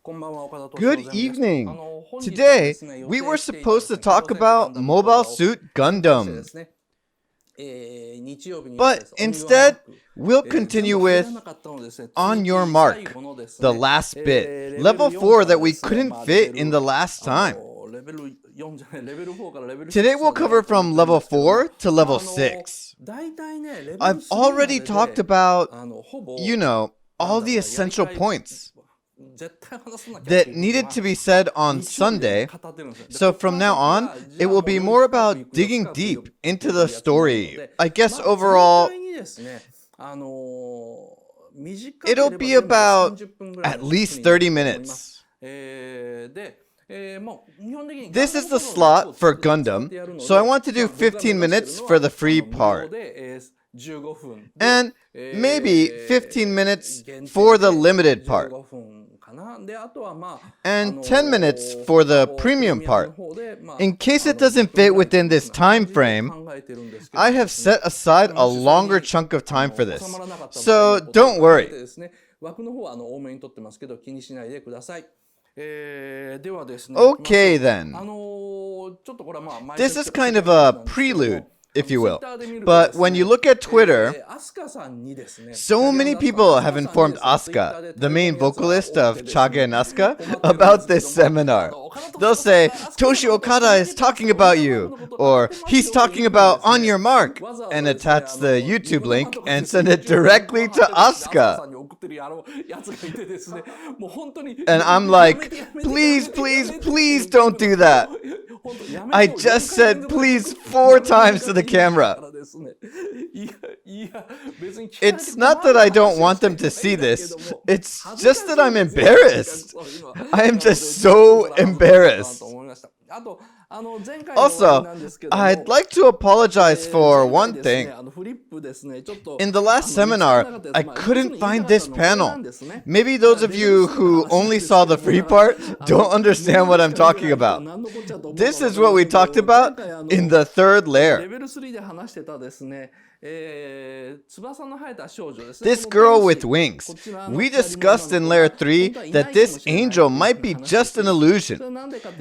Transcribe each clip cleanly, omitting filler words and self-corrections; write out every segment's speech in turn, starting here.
Good evening. Today, we were supposed to talk about Mobile Suit Gundam. But instead, we'll continue with On Your Mark, the last bit, level 4 that we couldn't fit in the last time. Today we'll cover from level 4 to level 6. I've already talked about, all the essential points that needed to be said on Sunday. So from now on, it will be more about digging deep into the story. I guess overall, it'll be about at least 30 minutes. This is the slot for Gundam, so I want to do 15 minutes for the free part. And maybe 15 minutes for the limited part. And 10 minutes for the premium part. In case it doesn't fit within this time frame, I have set aside a longer chunk of time for this. So don't worry. Okay then. This is kind of a prelude, if you will. But when you look at Twitter, so many people have informed Asuka, the main vocalist of Chage and Asuka, about this seminar. They'll say, Toshio Okada is talking about you, or he's talking about On Your Mark, and attach the YouTube link and send it directly to Asuka. And I'm like, please, please, please don't do that. I just said please 4 times to the camera. It's not that I don't want them to see this. It's just that I'm embarrassed. I am just so embarrassed. Also, I'd like to apologize for one thing. In the last seminar, I couldn't find this panel. Maybe those of you who only saw the free part don't understand what I'm talking about. This is what we talked about in the 3rd layer. This girl with wings. We discussed in layer 3 that this angel might be just an illusion.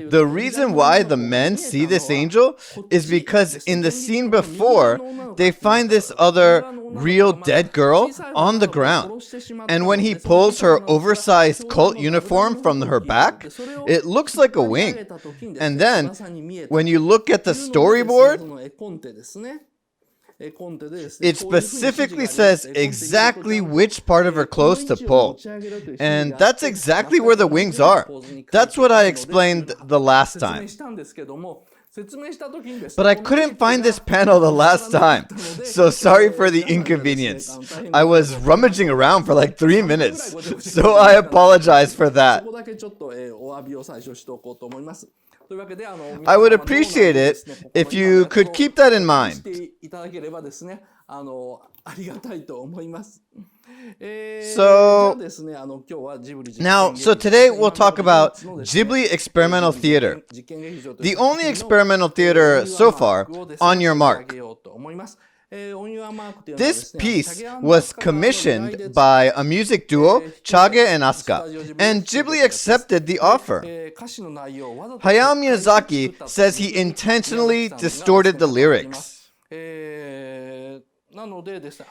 The reason why the men see this angel is because in the scene before, they find this other real dead girl on the ground. And when he pulls her oversized cult uniform from her back, it looks like a wing. And then, when you look at the storyboard, it specifically says exactly which part of her clothes to pull. And that's exactly where the wings are. That's what I explained the last time. But I couldn't find this panel the last time, so sorry for the inconvenience. I was rummaging around for like 3 minutes, so I apologize for that. I would appreciate it if you could keep that in mind. So today we'll talk about Ghibli Experimental Theater. The only experimental theater so far, On Your Mark. This piece was commissioned by a music duo, Chage and Asuka, and Ghibli accepted the offer. Hayao Miyazaki says he intentionally distorted the lyrics.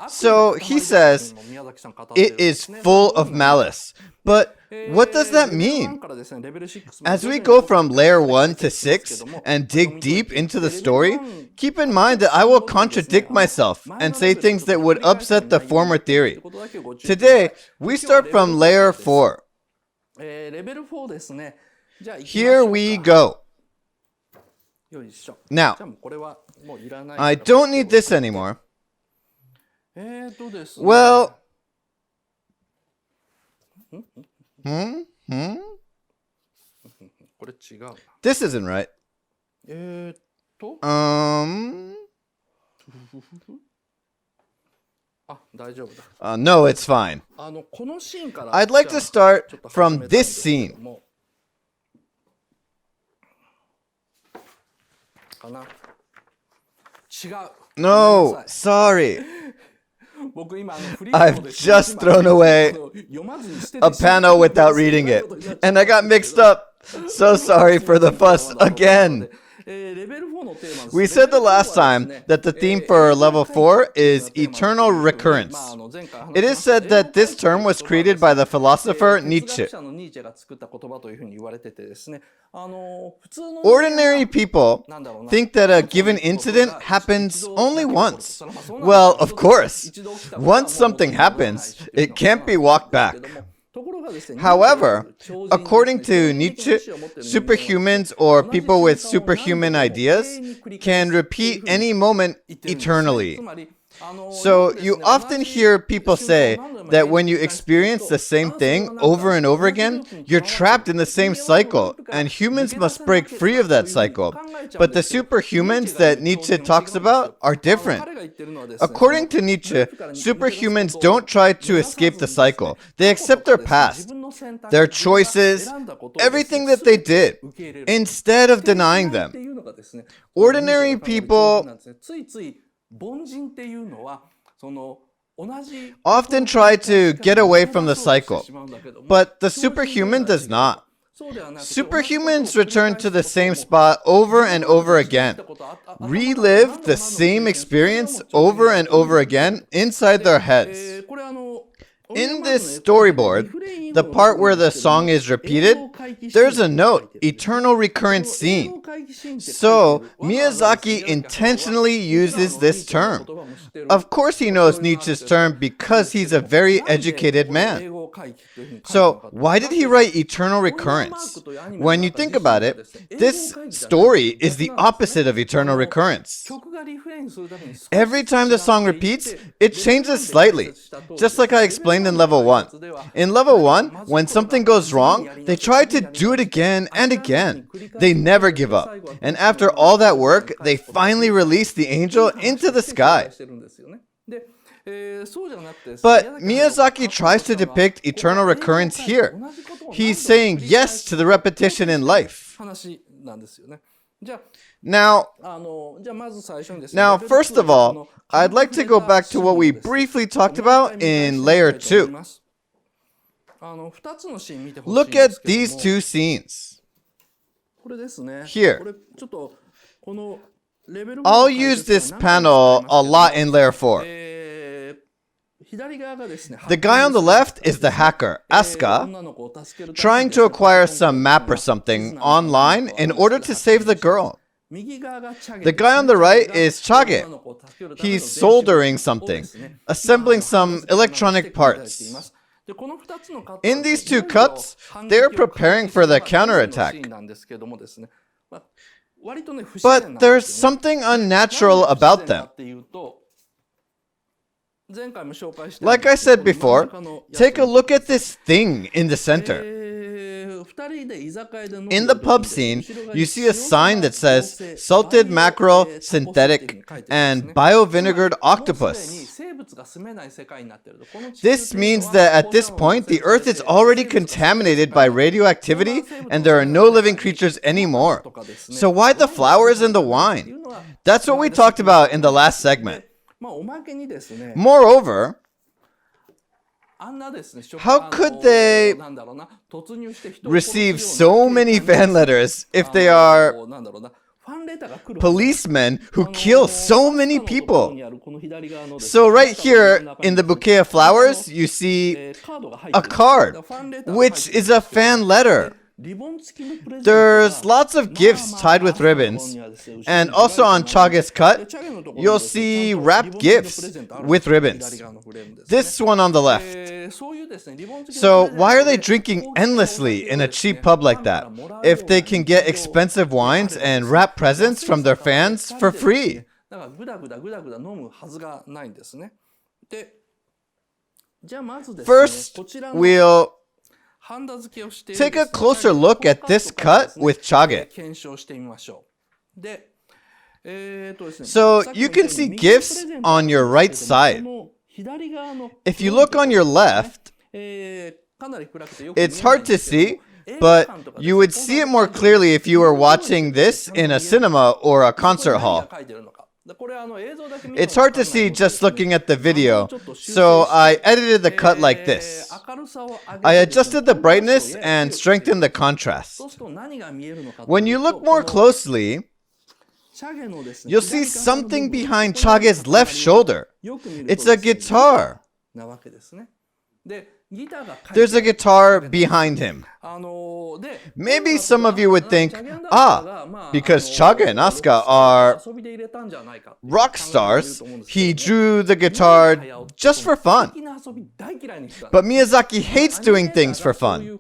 So he says it is full of malice. But what does that mean? As we go from layer 1 to 6 and dig deep into the story, keep in mind that I will contradict myself and say things that would upset the former theory. Today, we start from layer 4. Here we go. Now, I don't need this anymore. Well, this isn't right. No, it's fine. I'd like to start from this scene. No, sorry. I've just thrown away a panel without reading it, and I got mixed up. So sorry for the fuss again. We said the last time that the theme for level 4 is eternal recurrence. It is said that this term was created by the philosopher Nietzsche. Ordinary people think that a given incident happens only once. Well, of course, once something happens, it can't be walked back. However, according to Nietzsche, superhumans or people with superhuman ideas can repeat any moment eternally. So you often hear people say that when you experience the same thing over and over again, you're trapped in the same cycle, and humans must break free of that cycle. But the superhumans that Nietzsche talks about are different. According to Nietzsche, superhumans don't try to escape the cycle. They accept their past, their choices, everything that they did, instead of denying them. Ordinary people often try to get away from the cycle, but the superhuman does not. Superhumans return to the same spot over and over again, relive the same experience over and over again inside their heads. In this storyboard, the part where the song is repeated, there's a note, eternal recurrent scene. So, Miyazaki intentionally uses this term. Of course he knows Nietzsche's term because he's a very educated man. So, why did he write eternal recurrence? When you think about it, this story is the opposite of eternal recurrence. Every time the song repeats, it changes slightly, just like I explained in level 1. In level 1, when something goes wrong, they try to do it again and again. They never give up. And after all that work, they finally release the angel into the sky. But Miyazaki tries to depict eternal recurrence here. He's saying yes to the repetition in life. Now, first of all, I'd like to go back to what we briefly talked about in layer 2. Look at these two scenes. Here. I'll use this panel a lot in layer 4. The guy on the left is the hacker, Asuka, trying to acquire some map or something online in order to save the girl. The guy on the right is Chage. He's soldering something, assembling some electronic parts. In these two cuts, they're preparing for the counterattack. But there's something unnatural about them. Like I said before, take a look at this thing in the center. In the pub scene, you see a sign that says salted mackerel, synthetic, and bio-vinegared octopus. This means that at this point, the Earth is already contaminated by radioactivity and there are no living creatures anymore. So why the flowers and the wine? That's what we talked about in the last segment. Moreover, how could they receive so many fan letters if they are policemen who kill so many people? So right here in the bouquet of flowers, you see a card, which is a fan letter. There's lots of gifts tied with ribbons, and also on Chage's cut, you'll see wrapped gifts with ribbons. This one on the left. So why are they drinking endlessly in a cheap pub like that if they can get expensive wines and wrap presents from their fans for free? First, we'll take a closer look at this cut with Chage. So you can see gifts on your right side. If you look on your left, it's hard to see, but you would see it more clearly if you were watching this in a cinema or a concert hall. It's hard to see just looking at the video, so I edited the cut like this. I adjusted the brightness and strengthened the contrast. When you look more closely, you'll see something behind Chage's left shoulder. It's a guitar. There's a guitar behind him. Maybe some of you would think, because Chage and Asuka are rock stars, he drew the guitar just for fun. But Miyazaki hates doing things for fun.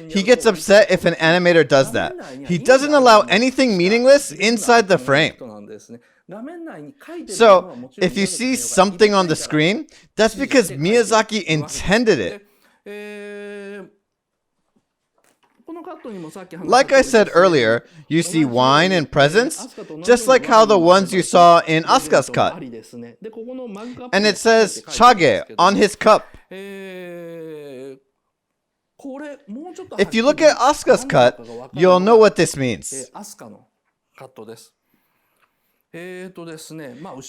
He gets upset if an animator does that. He doesn't allow anything meaningless inside the frame. So, if you see something on the screen, that's because Miyazaki intended it. Like I said earlier, you see wine and presents, just like how the ones you saw in Asuka's cut. And it says Chage on his cup. If you look at Asuka's cut, you'll know what this means.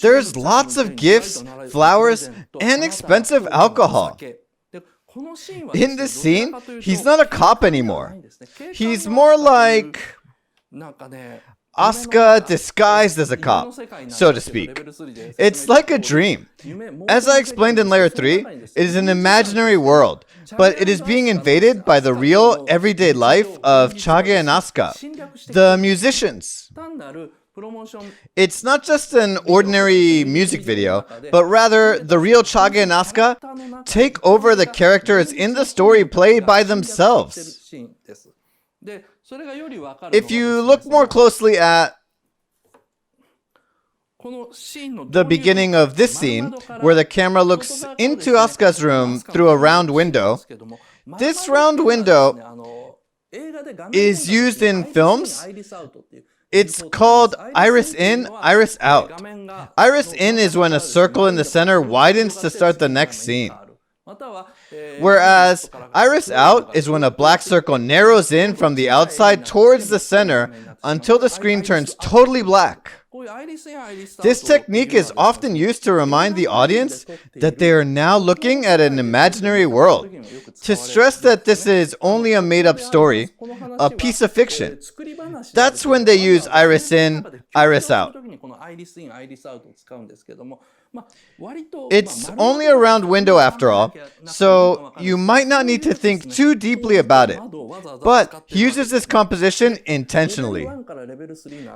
There's lots of gifts, flowers, and expensive alcohol. In this scene, he's not a cop anymore. He's more like Asuka disguised as a cop, so to speak. It's like a dream. As I explained in Layer 3, it is an imaginary world, but it is being invaded by the real, everyday life of Chage and Asuka, the musicians. It's not just an ordinary music video, but rather the real Chage and Asuka take over the characters in the story played by themselves. If you look more closely at the beginning of this scene, where the camera looks into Asuka's room through a round window, this round window is used in films. It's called iris in, iris out. Iris in is when a circle in the center widens to start the next scene. Whereas iris out is when a black circle narrows in from the outside towards the center until the screen turns totally black. This technique is often used to remind the audience that they are now looking at an imaginary world, to stress that this is only a made-up story, a piece of fiction. That's when they use iris in, iris out. It's only a round window after all, so you might not need to think too deeply about it. But he uses this composition intentionally.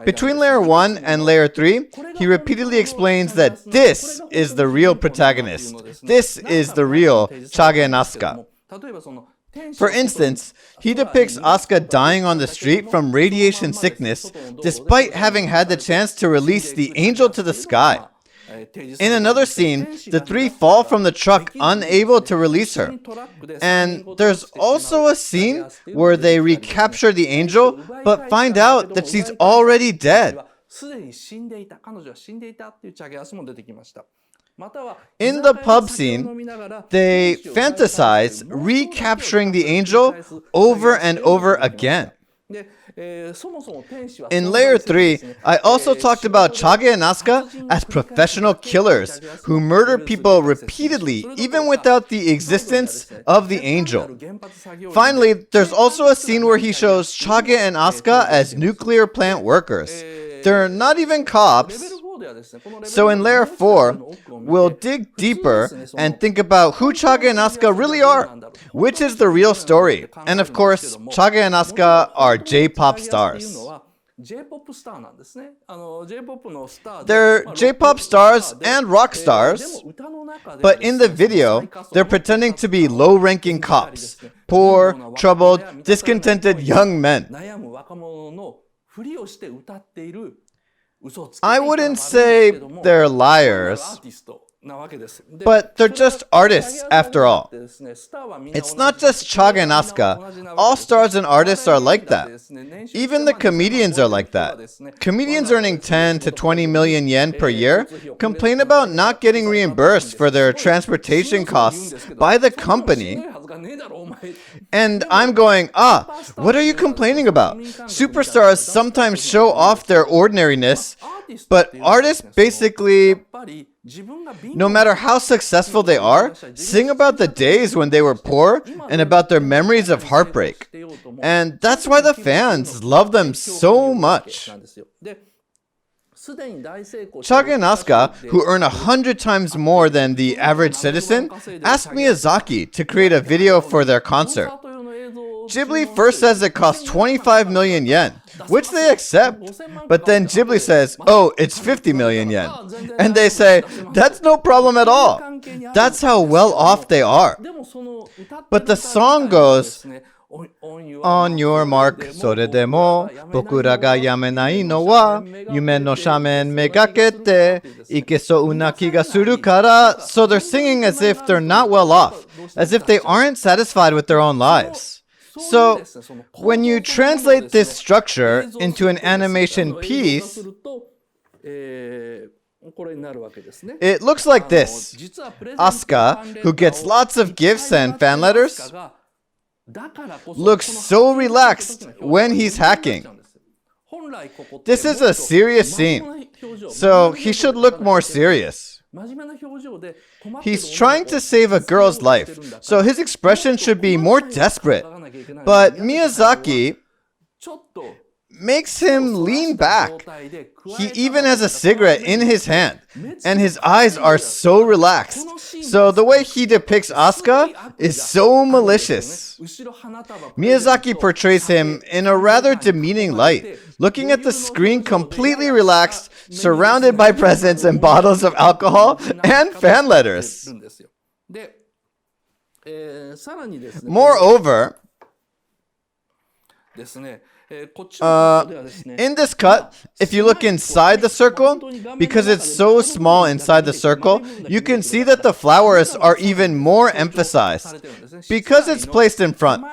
Between layer 1 and layer 3, he repeatedly explains that this is the real protagonist. This is the real Chage and Asuka. For instance, he depicts Asuka dying on the street from radiation sickness despite having had the chance to release the angel to the sky. In another scene, the three fall from the truck unable to release her. And there's also a scene where they recapture the angel but find out that she's already dead. In the pub scene, they fantasize recapturing the angel over and over again. In layer 3, I also talked about Chage and Asuka as professional killers who murder people repeatedly even without the existence of the angel. Finally, there's also a scene where he shows Chage and Asuka as nuclear plant workers. They're not even cops. So in layer 4, we'll dig deeper and think about who Chage and Asuka really are, which is the real story. And of course, Chage and Asuka are J-pop stars. They're J-pop stars and rock stars, but in the video, they're pretending to be low-ranking cops, poor, troubled, discontented young men. I wouldn't say they're liars, but they're just artists after all. It's not just Chage and Asuka. All stars and artists are like that. Even the comedians are like that. Comedians earning 10 to 20 million yen per year complain about not getting reimbursed for their transportation costs by the company. And I'm going, what are you complaining about? Superstars sometimes show off their ordinariness, But artists basically, no matter how successful they are, sing about the days when they were poor and about their memories of heartbreak. And that's why the fans love them so much. Chage and Asuka, who earn 100 times more than the average citizen, asked Miyazaki to create a video for their concert. Ghibli first says it costs 25 million yen, which they accept. But then Ghibli says, oh, it's 50 million yen. And they say, that's no problem at all. That's how well off they are. But the song goes, On your mark, それでも僕らがやめないのは夢の斜面めがけていけそうな気がするから So they're singing as if they're not well off, as if they aren't satisfied with their own lives. So, when you translate this structure into an animation piece, it looks like this. Asuka, who gets lots of gifts and fan letters, looks so relaxed when he's hacking. This is a serious scene, so he should look more serious. He's trying to save a girl's life, so his expression should be more desperate. But Miyazaki makes him lean back. He even has a cigarette in his hand, and his eyes are so relaxed. So the way he depicts Asuka is so malicious. Miyazaki portrays him in a rather demeaning light, looking at the screen completely relaxed, surrounded by presents and bottles of alcohol and fan letters. Moreover, in this cut, if you look inside the circle, because it's so small inside the circle, you can see that the flowers are even more emphasized because it's placed in front.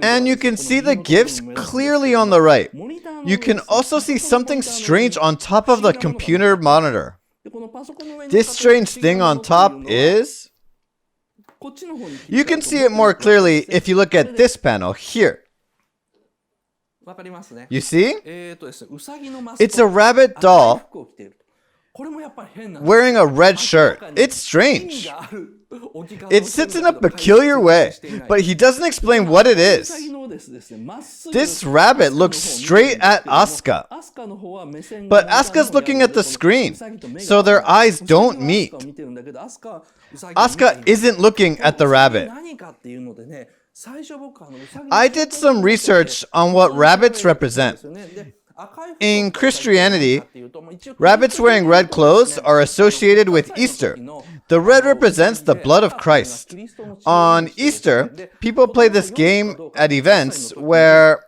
And you can see the gifts clearly on the right. You can also see something strange on top of the computer monitor. This strange thing on top is... You can see it more clearly if you look at this panel here. You see? It's a rabbit doll wearing a red shirt. It's strange. It sits in a peculiar way, but he doesn't explain what it is. This rabbit looks straight at Asuka, but Asuka's looking at the screen, so their eyes don't meet. Asuka isn't looking at the rabbit. I did some research on what rabbits represent. In Christianity, rabbits wearing red clothes are associated with Easter. The red represents the blood of Christ. On Easter, people play this game at events where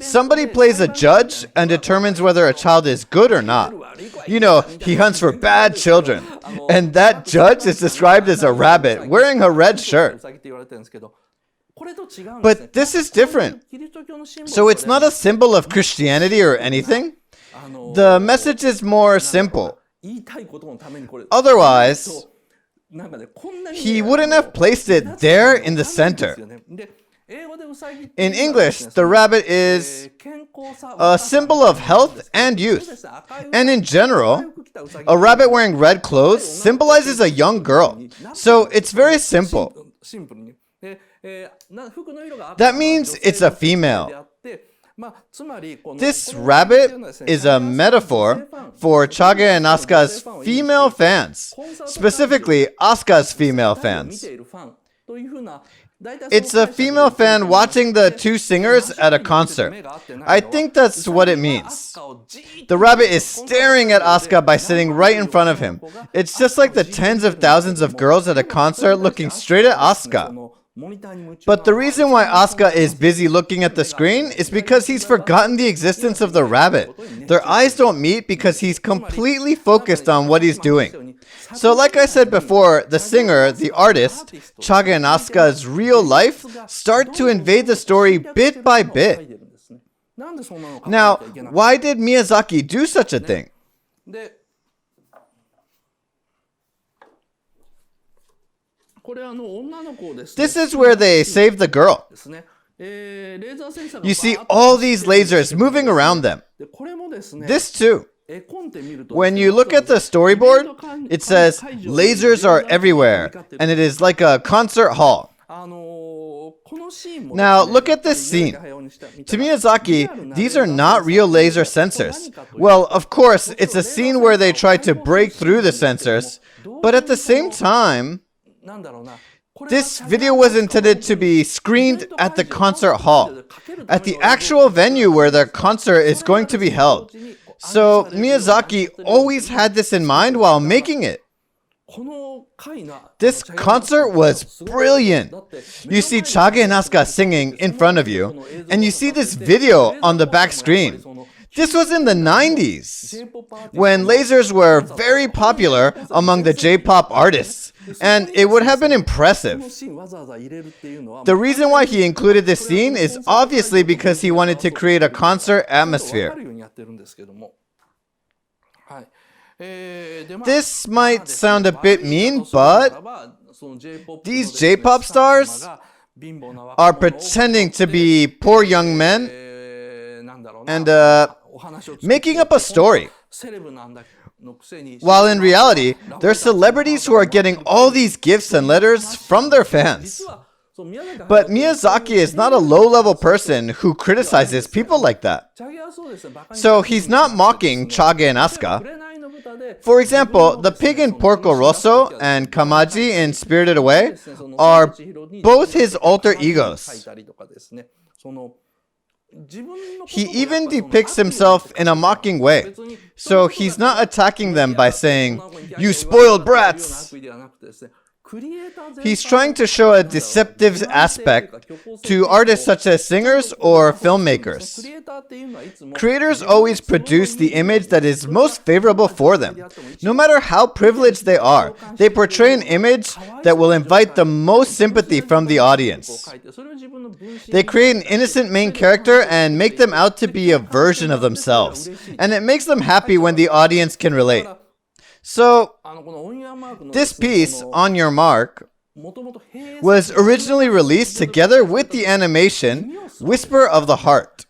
somebody plays a judge and determines whether a child is good or not. You know, he hunts for bad children. And that judge is described as a rabbit wearing a red shirt. But this is different. So it's not a symbol of Christianity or anything. The message is more simple. Otherwise, he wouldn't have placed it there in the center. In English, the rabbit is a symbol of health and youth. And in general, a rabbit wearing red clothes symbolizes a young girl. So it's very simple. That means it's a female. This rabbit is a metaphor for Chage and Asuka's female fans, specifically Asuka's female fans. It's a female fan watching the two singers at a concert. I think that's what it means. The rabbit is staring at Asuka by sitting right in front of him. It's just like the tens of thousands of girls at a concert looking straight at Asuka. But the reason why Asuka is busy looking at the screen is because he's forgotten the existence of the rabbit. Their eyes don't meet because he's completely focused on what he's doing. So like I said before, the singer, the artist, Chage and Asuka's real life start to invade the story bit by bit. Now, why did Miyazaki do such a thing? This is where they save the girl. You see all these lasers moving around them. This too. When you look at the storyboard, it says lasers are everywhere, and it is like a concert hall. Now look at this scene. To Miyazaki, these are not real laser sensors. Well, of course, it's a scene where they try to break through the sensors, but at the same time, this video was intended to be screened at the concert hall, at the actual venue where the concert is going to be held. So Miyazaki always had this in mind while making it. This concert was brilliant. You see Chage and Asuka singing in front of you, and you see this video on the back screen. This was in the 90s, when lasers were very popular among the J-pop artists, and it would have been impressive. The reason why he included this scene is obviously because he wanted to create a concert atmosphere. This might sound a bit mean, but these J-pop stars are pretending to be poor young men and making up a story. While in reality, they're celebrities who are getting all these gifts and letters from their fans. But Miyazaki is not a low-level person who criticizes people like that. So he's not mocking Chage and Asuka. For example, the pig in Porco Rosso and Kamaji in Spirited Away are both his alter egos. He even depicts himself in a mocking way. So he's not attacking them by saying, "You spoiled brats!" He's trying to show a deceptive aspect to artists such as singers or filmmakers. Creators always produce the image that is most favorable for them. No matter how privileged they are, they portray an image that will invite the most sympathy from the audience. They create an innocent main character and make them out to be a version of themselves, and it makes them happy when the audience can relate. So, this piece, On Your Mark, was originally released together with the animation Whisper of the Heart.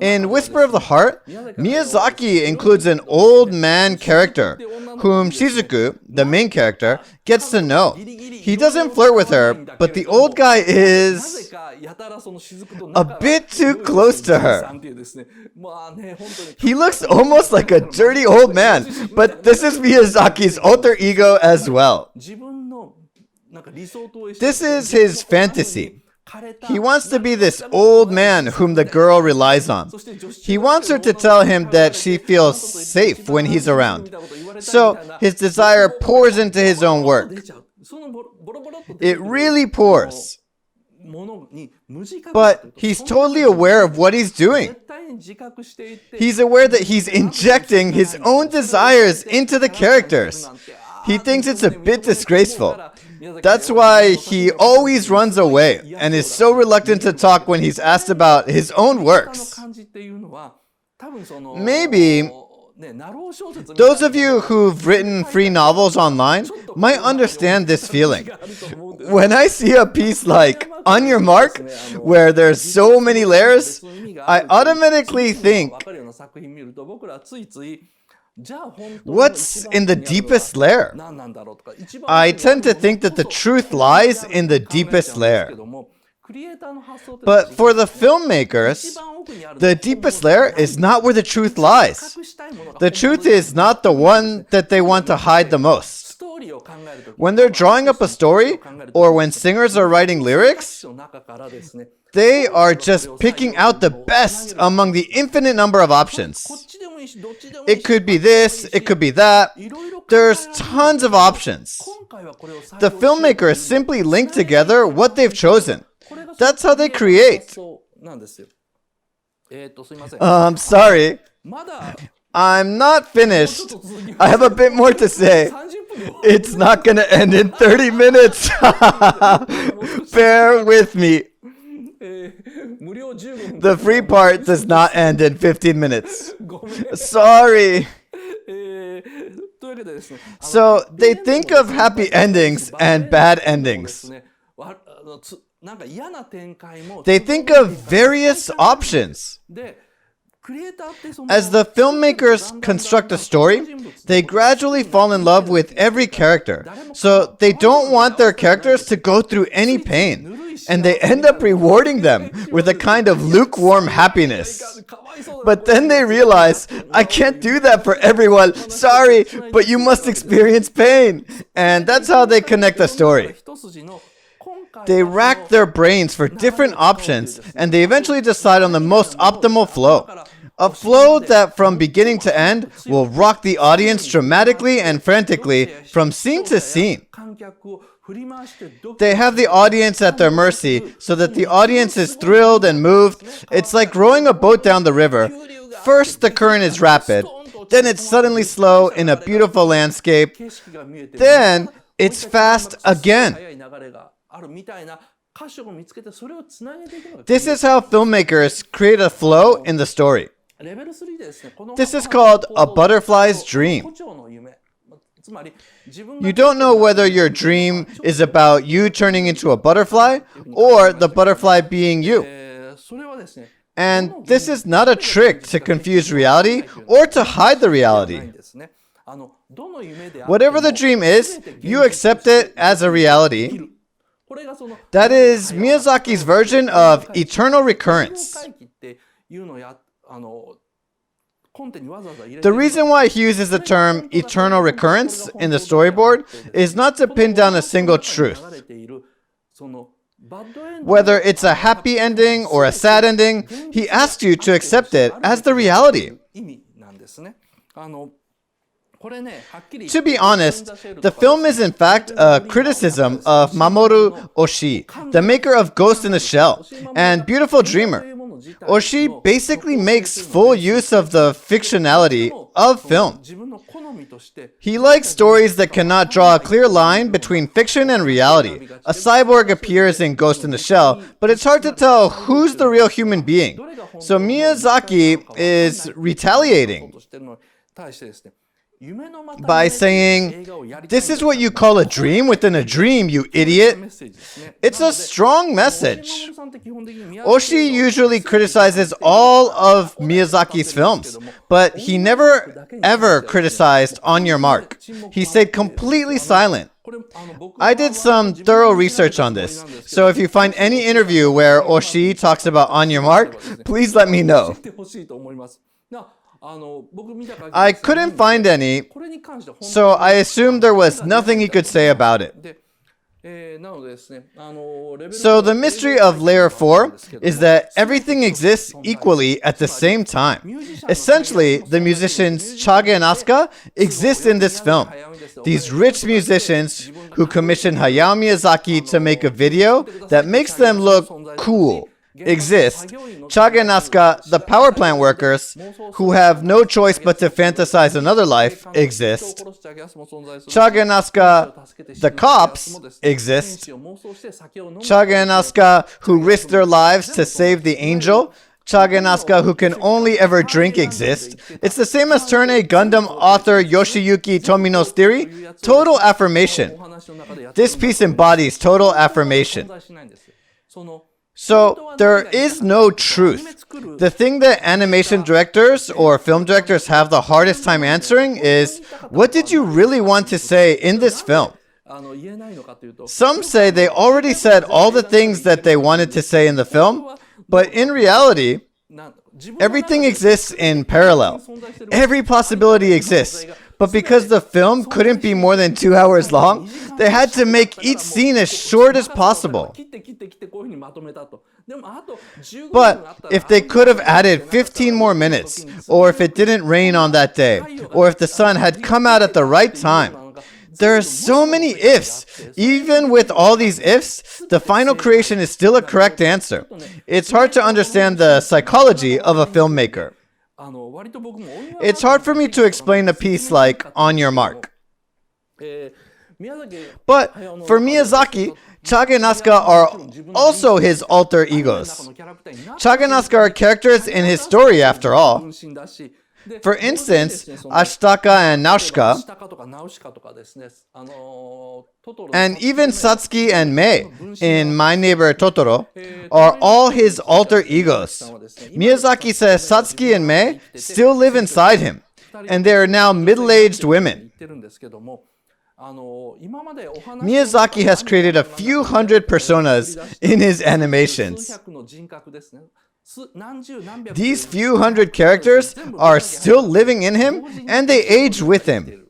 In Whisper of the Heart, Miyazaki includes an old man character whom Shizuku, the main character, gets to know. He doesn't flirt with her, but the old guy is a bit too close to her. He looks almost like a dirty old man, but this is Miyazaki's alter ego as well. This is his fantasy. He wants to be this old man whom the girl relies on. He wants her to tell him that she feels safe when he's around. So his desire pours into his own work. It really pours. But he's totally aware of what he's doing. He's aware that he's injecting his own desires into the characters. He thinks it's a bit disgraceful. That's why he always runs away and is so reluctant to talk when he's asked about his own works. Maybe those of you who've written free novels online might understand this feeling. When I see a piece like On Your Mark, where there's so many layers, I automatically think, what's in the deepest layer? I tend to think that the truth lies in the deepest layer. But for the filmmakers, the deepest layer is not where the truth lies. The truth is not the one that they want to hide the most. When they're drawing up a story, or when singers are writing lyrics, they are just picking out the best among the infinite number of options. It could be this, it could be that. There's tons of options. The filmmakers simply link together what they've chosen. That's how they create. Sorry. I'm not finished. I have a bit more to say. It's not gonna end in 30 minutes. Bear with me. The free part does not end in 15 minutes. Sorry. So they think of happy endings and bad endings. They think of various options. As the filmmakers construct a story, they gradually fall in love with every character. So they don't want their characters to go through any pain. And they end up rewarding them with a kind of lukewarm happiness. But then they realize, I can't do that for everyone. Sorry, but you must experience pain. And that's how they connect the story. They rack their brains for different options, and they eventually decide on the most optimal flow. A flow that from beginning to end will rock the audience dramatically and frantically from scene to scene. They have the audience at their mercy so that the audience is thrilled and moved. It's like rowing a boat down the river. First, the current is rapid. Then it's suddenly slow in a beautiful landscape. Then it's fast again. This is how filmmakers create a flow in the story. This is called a butterfly's dream. You don't know whether your dream is about you turning into a butterfly or the butterfly being you. And this is not a trick to confuse reality or to hide the reality. Whatever the dream is, you accept it as a reality. That is Miyazaki's version of eternal recurrence. The reason why he uses the term eternal recurrence in the storyboard is not to pin down a single truth. Whether it's a happy ending or a sad ending, he asks you to accept it as the reality. To be honest, the film is in fact a criticism of Mamoru Oshii, the maker of Ghost in the Shell and Beautiful Dreamer. Oshii basically makes full use of the fictionality of film. He likes stories that cannot draw a clear line between fiction and reality. A cyborg appears in Ghost in the Shell, but it's hard to tell who's the real human being. So Miyazaki is retaliating by saying, "This is what you call a dream within a dream, you idiot." It's a strong message. Oshii usually criticizes all of Miyazaki's films, but he never ever criticized On Your Mark. He stayed completely silent. I did some thorough research on this, so if you find any interview where Oshii talks about On Your Mark, please let me know. I couldn't find any, so I assumed there was nothing he could say about it. So the mystery of Layer 4 is that everything exists equally at the same time. Essentially, the musicians Chage and Asuka exist in this film. These rich musicians who commissioned Hayao Miyazaki to make a video that makes them look cool exist. Chage and Asuka, the power plant workers, who have no choice but to fantasize another life, exist. Chage and Asuka, the cops, exist. Chage and Asuka, who risk their lives to save the angel. Chage and Asuka, who can only ever drink, exist. It's the same as Turn A Gundam author Yoshiyuki Tomino's theory. Total affirmation. This piece embodies total affirmation. So there is no truth. The thing that animation directors or film directors have the hardest time answering is, what did you really want to say in this film? Some say they already said all the things that they wanted to say in the film, but in reality, everything exists in parallel. Every possibility exists. But because the film couldn't be more than 2 hours long, they had to make each scene as short as possible. But if they could have added 15 more minutes, or if it didn't rain on that day, or if the sun had come out at the right time, there are so many ifs. Even with all these ifs, the final creation is still a correct answer. It's hard to understand the psychology of a filmmaker. It's hard for me to explain a piece like On Your Mark. But for Miyazaki, Chage and Asuka are also his alter egos. Chage and Asuka are characters in his story after all. For instance, Ashitaka and Nausicaa, and even Satsuki and Mei in My Neighbor Totoro are all his alter egos. Miyazaki says Satsuki and Mei still live inside him, and they are now middle-aged women. Miyazaki has created a few hundred personas in his animations. These few hundred characters are still living in him, and they age with him.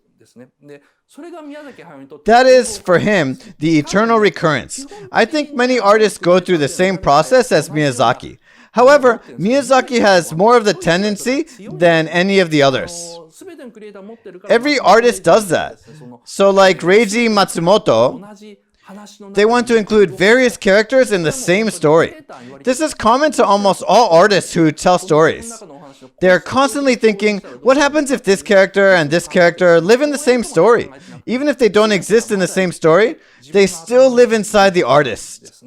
That is, for him, the eternal recurrence. I think many artists go through the same process as Miyazaki. However, Miyazaki has more of the tendency than any of the others. Every artist does that. So like Reiji Matsumoto, they want to include various characters in the same story. This is common to almost all artists who tell stories. They are constantly thinking, what happens if this character and this character live in the same story? Even if they don't exist in the same story, they still live inside the artist.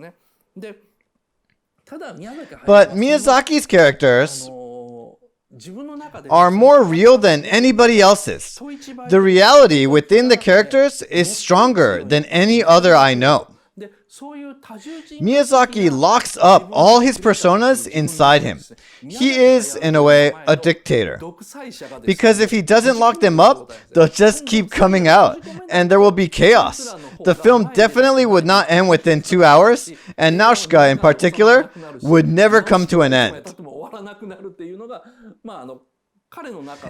But Miyazaki's characters are more real than anybody else's. The reality within the characters is stronger than any other I know. Miyazaki locks up all his personas inside him. He is, in a way, a dictator. Because if he doesn't lock them up, they'll just keep coming out, and there will be chaos. The film definitely would not end within 2 hours, and Nausicaa in particular would never come to an end.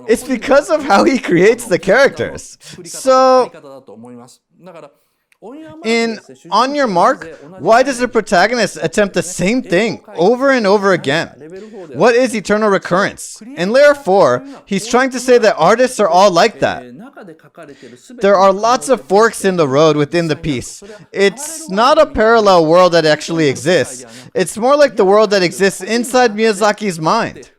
It's because of how he creates the characters. So, in On Your Mark, why does the protagonist attempt the same thing over and over again? What is eternal recurrence? In Layer 4, he's trying to say that artists are all like that. There are lots of forks in the road within the piece. It's not a parallel world that actually exists. It's more like the world that exists inside Miyazaki's mind.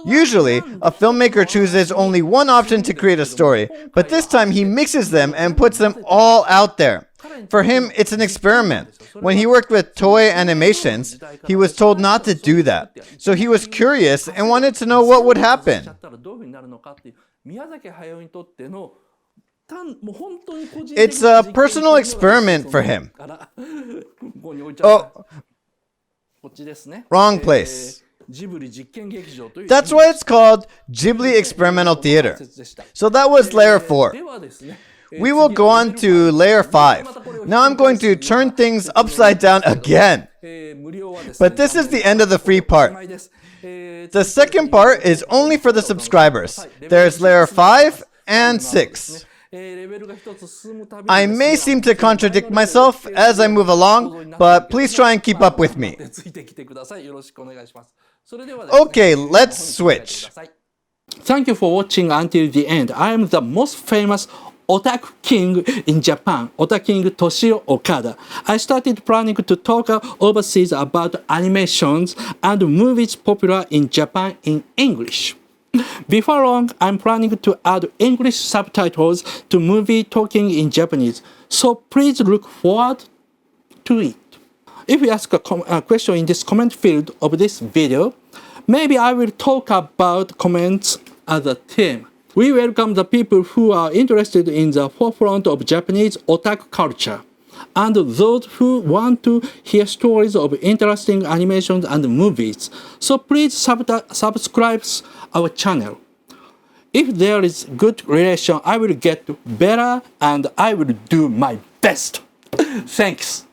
Usually, a filmmaker chooses only one option to create a story, but this time he mixes them and puts them all out there. For him, it's an experiment. When he worked with Toei Animations, he was told not to do that. So he was curious and wanted to know what would happen. It's a personal experiment for him. Oh, wrong place. That's why it's called Ghibli Experimental Theater. So that was Layer 4. We will go on to Layer 5. Now I'm going to turn things upside down again. But this is the end of the free part. The second part is only for the subscribers. There's Layer 5 and 6. I may seem to contradict myself as I move along, but please try and keep up with me. Okay, let's switch. Thank you for watching until the end. I am the most famous otaku king in Japan, Otaking Toshio Okada. I started planning to talk overseas about animations and movies popular in Japan in English. Before long, I'm planning to add English subtitles to movie talking in Japanese, so please look forward to it. If you ask a question in this comment field of this video, maybe I will talk about comments as a theme. We welcome the people who are interested in the forefront of Japanese otaku culture, and those who want to hear stories of interesting animations and movies. So please subscribe our channel. If there is good relation, I will get better and I will do my best. Thanks.